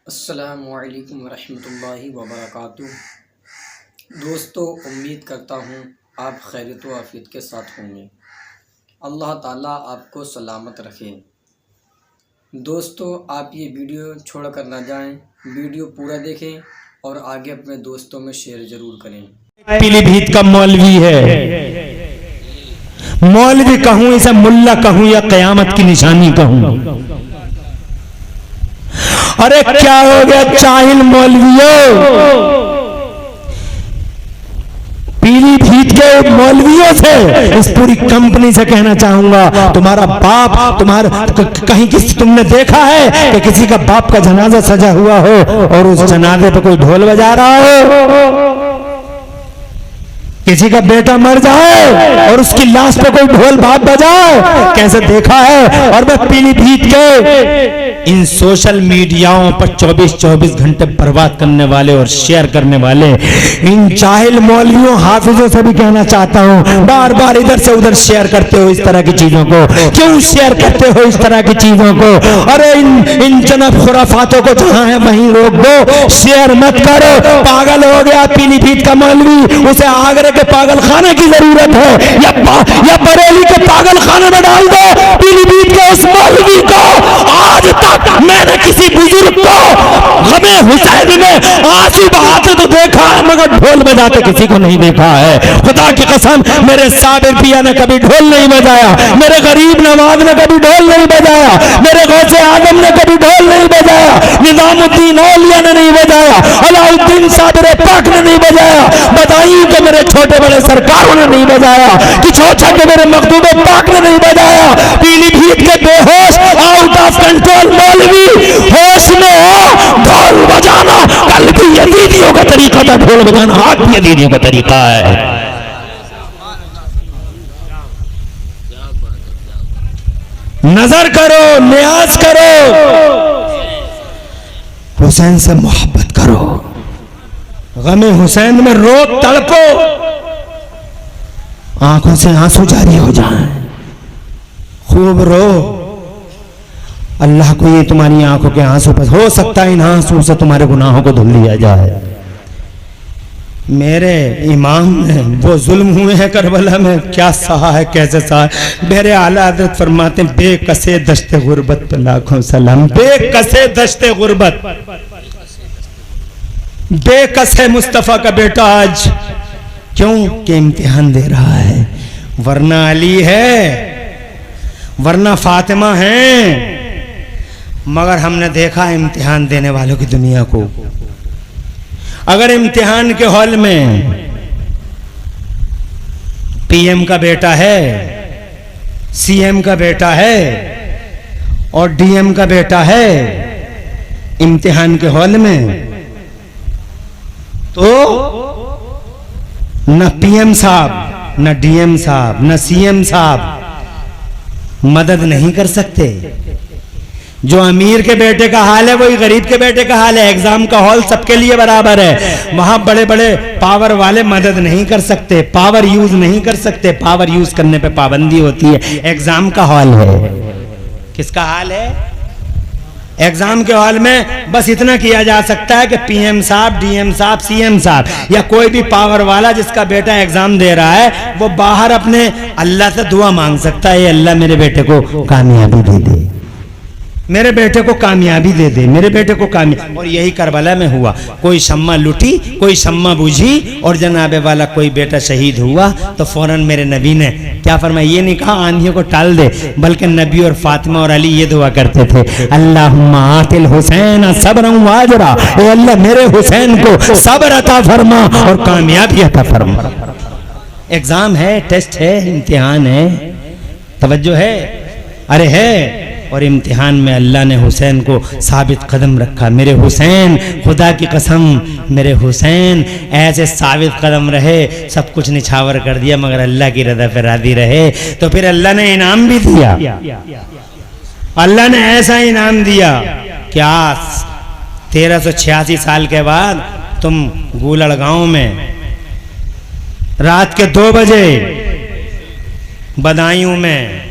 अस्सलामुअलैकुम वरहमतुल्लाहि वबरकातुह। दोस्तों, उम्मीद करता हूँ आप खैरियत व आफियत के साथ होंगे। अल्लाह ताला आपको सलामत रखे। दोस्तों, आप ये वीडियो छोड़ कर ना जाएं, वीडियो पूरा देखें और आगे अपने दोस्तों में शेयर ज़रूर करें। पीलीभीत का मौलवी है, मौलवी कहूं इसे मुल्ला कहूं या कयामत की निशानी कहूं। अरे क्या हो गया चाहिल मौलवियों, पीलीभीत के मौलवियों से, इस पूरी कंपनी से कहना चाहूंगा, तुम्हारा बाप तुम्हारा कहीं तुमने देखा है कि किसी का बाप का जनाजा सजा हुआ हो और उस जनाजे पे कोई ढोल बजा रहा हो? किसी का बेटा मर जाए और उसकी लाश पे कोई ढोल बाप बजाए, कैसे देखा है? और मैं पीलीभीत के इन सोशल मीडियाओं पर 24-24 घंटे बर्बाद करने वाले और शेयर करने वाले इन जाहिल मौलवियों हाफिजों से भी कहना चाहता हूं, बार बार इधर से उधर शेयर करते हो इस तरह की चीजों को। क्यों शेयर करते हो इस तरह की चीजों को? अरे इन जनाब खुराफातों को जहां है वहीं रोक दो, शेयर मत करो। पागल हो गया पीलीभीत का मौलवी, उसे आगरे के पागल खाने की जरूरत है या बरेली के पागल खाने में डाल दो। पीलीभीत के उस मौलवी को आज तक मैंने किसी बुजुर्ग को गमे हुसैन में आंसू बहाते तो देखा है, मगर ढोल बजाते किसी को नहीं देखा है। खुदा की कसम, मेरे साबिर पिया ने कभी ढोल नहीं बजाया, मेरे गरीब नवाज ने कभी ढोल नहीं बजाया, मेरे गौसे आजम ने कभी ढोल नहीं बजाया, निजामुद्दीन औलिया ने नहीं बजाया, अलाउद्दीन साबिर पाक ने नहीं बजाया, बदायूं के मेरे छोटे बड़े सरकारों ने नहीं बजाया, कि छोटा के मेरे मखदूम पाक ने नहीं बजाया। पीलीभीत के बेहोश आउट ऑफ कंट्रोल मौलवी होश में हो, ढोल बजाना कल भी यजीदियों का तरीका था, ढोल बजाना आज भी यजीदियों का तरीका है। नजर करो, न्याज करो, हुसैन से मोहब्बत करो, गमे हुसैन में रो तड़पो, आंखों से आंसू जारी हो जाएं, खूब रो। अल्लाह को ये तुम्हारी आंखों के आंसू पर हो सकता है इन आंसू से तुम्हारे गुनाहों को धुल दिया जाए। मेरे इमाम ने वो जुल्म हुए हैं करबला में, क्या सहा है, कैसे सहा है। मेरे आला हज़रत फरमाते हैं, बेकसे दश्ते गुर्बत पे लाखों सलाम। बेकसे दश्ते गुर्बत, बेकस है मुस्तफा का बेटा आज, क्यों कि इम्तिहान दे रहा है। वरना अली है, वरना फातिमा है, मगर हमने देखा इम्तिहान देने वालों की दुनिया को। अगर इम्तिहान के हॉल में पीएम का बेटा है, सीएम का बेटा है और डीएम का बेटा है इम्तिहान के हॉल में, तो न पीएम साहब, न डीएम साहब, न सीएम साहब मदद नहीं कर सकते। जो अमीर के बेटे का हाल है वही गरीब के बेटे का हाल है। एग्जाम का हॉल सबके लिए बराबर है, वहां बड़े बड़े पावर वाले मदद नहीं कर सकते, पावर यूज नहीं कर सकते, पावर यूज करने पे पाबंदी होती है। एग्जाम का हॉल है, किसका हाल है? एग्जाम के हॉल में बस इतना किया जा सकता है कि पीएम साहब, डीएम साहब, सीएम साहब या कोई भी पावर वाला जिसका बेटा एग्जाम दे रहा है, वो बाहर अपने अल्लाह से दुआ मांग सकता है, अल्लाह मेरे बेटे को कामयाबी दे दे, मेरे बेटे को कामयाबी दे दे, मेरे बेटे को कामयाबी। और यही करबला में हुआ, कोई शम्मा लुटी, कोई शम्मा बुझी और जनाबे वाला कोई बेटा शहीद हुआ तो फौरन मेरे नबी ने क्या फरमाया? ये नहीं कहा आंधियों को टाल दे, बल्कि नबी और फातिमा और अली ये दुआ करते थे, अल्लाहुम्मा आतिल हुसैन सब्रन व अजरा, ए अल्लाह मेरे हुसैन को सब्र अता फरमा और कामयाबी अता फरमा। एग्जाम है, टेस्ट है, इम्तिहान है, तवज्जो है, अरे है। और इम्तिहान में अल्लाह ने हुसैन को साबित कदम रखा। मेरे हुसैन, खुदा की कसम, मेरे हुसैन ऐसे साबित कदम रहे, सब कुछ निछावर कर दिया मगर अल्लाह की रज़ा पे राज़ी रहे। तो फिर अल्लाह ने इनाम भी दिया, अल्लाह ने ऐसा इनाम दिया क्या 1386 साल के बाद तुम गूलड़ गांव में रात के 2 बजे, बदायूं में,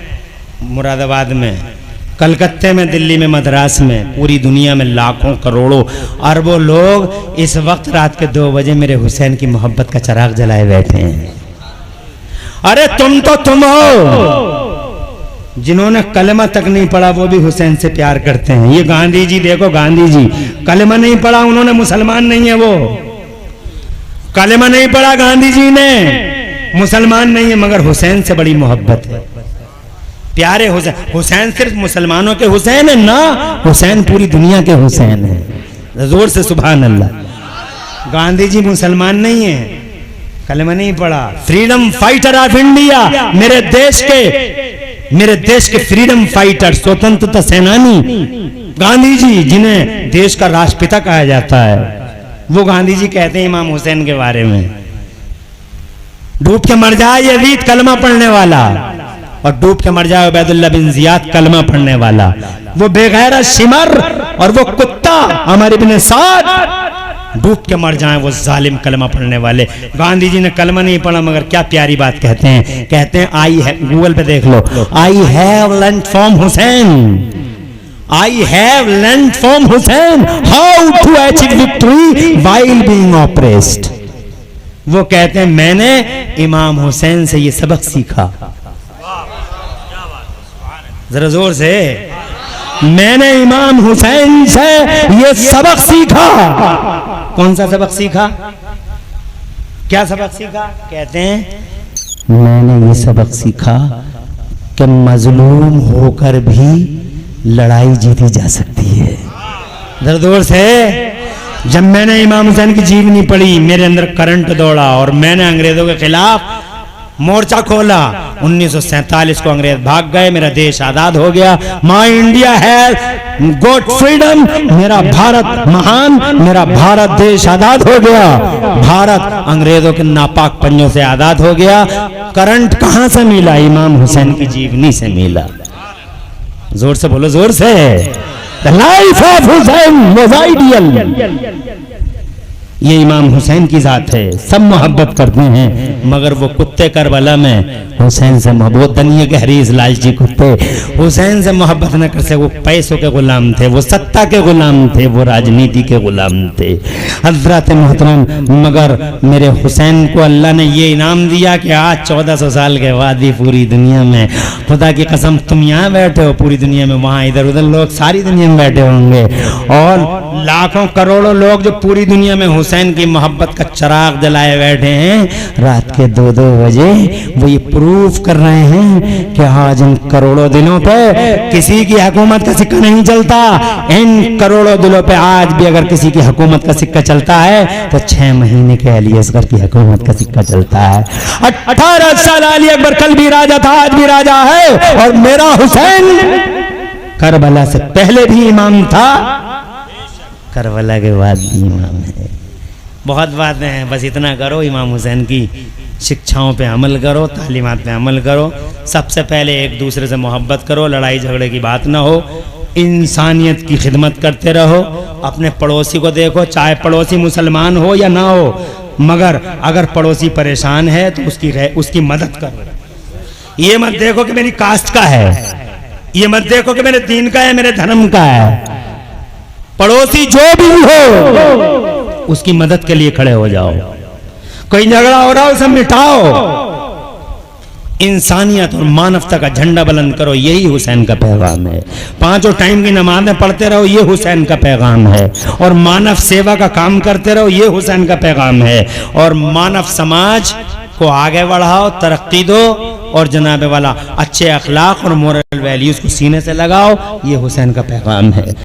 मुरादाबाद में कलकत्ते में, दिल्ली में, मद्रास में, पूरी दुनिया में लाखों करोड़ों अरबों लोग इस वक्त रात के 2 बजे मेरे हुसैन की मोहब्बत का चिराग जलाए बैठे हैं। अरे तुम तो तुम हो जिन्होंने कलमा तक नहीं पढ़ा वो भी हुसैन से प्यार करते हैं। ये गांधी जी देखो, गांधी जी कलमा नहीं पढ़ा, उन्होंने मुसलमान नहीं है, वो कलमा नहीं पढ़ा गांधी जी ने, मुसलमान नहीं है, मगर हुसैन से बड़ी मोहब्बत है, प्यारे हुसैन। हुसैन सिर्फ मुसलमानों के हुसैन है ना, हुसैन पूरी दुनिया के हुसैन है। जोर से सुभान अल्लाह। गांधी जी मुसलमान नहीं है, कलमा नहीं पढ़ा, फ्रीडम फाइटर ऑफ इंडिया, मेरे देश के फ्रीडम फाइटर, स्वतंत्रता सेनानी गांधी जी, जिन्हें देश का राष्ट्रपिता कहा जाता है, वो गांधी जी कहते हैं इमाम हुसैन के बारे में, डूब के मर जाए यजीद कलमा पढ़ने वाला, और डूब के मर जाए उबैदुल्लाह बिन जियाद कलमा पढ़ने वाला, वो बेगैरत शिमर और वो कुत्ता अमर इब्न साद डूब के मर जाएं, वो जालिम कलमा पढ़ने वाले। गांधी जी ने कलमा नहीं पढ़ा, मगर क्या प्यारी बात कहते हैं, कहते हैं आई है, गूगल पे देख लो, I have learned from Hussain, I have learned from Hussain how to achieve victory while being oppressed. वो कहते हैं मैंने इमाम हुसैन से ये सबक सीखा, जरा जोर से, मैंने इमाम हुसैन से ये सबक सीखा। कौन सा सबक सीखा, क्या सबक सीखा? कहते हैं मैंने ये सबक सीखा कि मजलूम होकर भी लड़ाई जीती जा सकती है। जरा जोर से, जब मैंने इमाम हुसैन की जीवनी पढ़ी, मेरे अंदर करंट दौड़ा और मैंने अंग्रेजों के खिलाफ मोर्चा खोला। 1947 को अंग्रेज भाग गए, मेरा देश आजाद हो गया। माई इंडिया है गॉट फ्रीडम, मेरा भारत महान, मेरा भारत देश आजाद हो गया, भारत अंग्रेजों के नापाक पंजों से आजाद हो गया। करंट कहां से मिला? इमाम हुसैन की जीवनी से मिला। जोर से बोलो, जोर से। The life of Hussain was ideal. ये इमाम हुसैन की जात है, सब मोहब्बत करते हैं, मगर वो कुत्ते करबला में हुसैन से मोहब्बत, दनिया के हरीस लालची कुत्ते हुसैन से मोहब्बत न कर सके। वो पैसों के गुलाम थे, वो सत्ता के गुलाम थे, वो राजनीति के गुलाम थे। हजरत मोहतरम, मगर मेरे हुसैन को अल्लाह ने ये इनाम दिया कि आज 1400 साल के बाद भी पूरी दुनिया में, खुदा की कसम तुम यहाँ बैठे हो, पूरी दुनिया में वहाँ इधर उधर लोग सारी दुनिया में बैठे होंगे, और लाखों करोड़ों लोग जो पूरी दुनिया में हुसैन की मोहब्बत का चिराग जलाए बैठे हैं। रात के 2-2 बजे वो ये प्रूफ कर रहे हैं कि आज इन करोड़ों दिलों पे किसी की हुकूमत का सिक्का नहीं चलता। इन करोड़ों दिलों पे आज भी अगर किसी की हुकूमत का सिक्का चलता है तो 6 महीने के अली असगर की हुकूमत का सिक्का चलता है। 18 साल अली अकबर कल भी राजा था, आज भी राजा है, और मेरा हुसैन करबला से पहले भी इमाम था, करबला के बाद भी इमाम है। बहुत बातें हैं, बस इतना करो, इमाम हुसैन की शिक्षाओं पे अमल करो, तालीमात पे अमल करो। सबसे पहले एक दूसरे से मोहब्बत करो, लड़ाई झगड़े की बात ना हो, इंसानियत की खिदमत करते रहो। अपने पड़ोसी को देखो, चाहे पड़ोसी मुसलमान हो या ना हो, मगर अगर पड़ोसी परेशान है तो उसकी मदद करो। ये मत देखो कि मेरी कास्ट का है, ये मत देखो कि मेरे दीन का है, मेरे धर्म का है। पड़ोसी जो भी हो उसकी मदद के लिए खड़े हो जाओ। कोई झगड़ा हो रहा हो उसे मिटाओ, इंसानियत और मानवता का झंडा बुलंद करो। यही हुसैन का पैगाम है। 5 टाइम की नमाजें पढ़ते रहो, ये हुसैन का पैगाम है। और मानव सेवा का काम करते रहो, ये हुसैन का पैगाम है। और मानव समाज को आगे बढ़ाओ, तरक्की दो, और जनाब वाला अच्छे अखलाक और मोरल वैल्यूज को सीने से लगाओ, ये हुसैन का पैगाम है।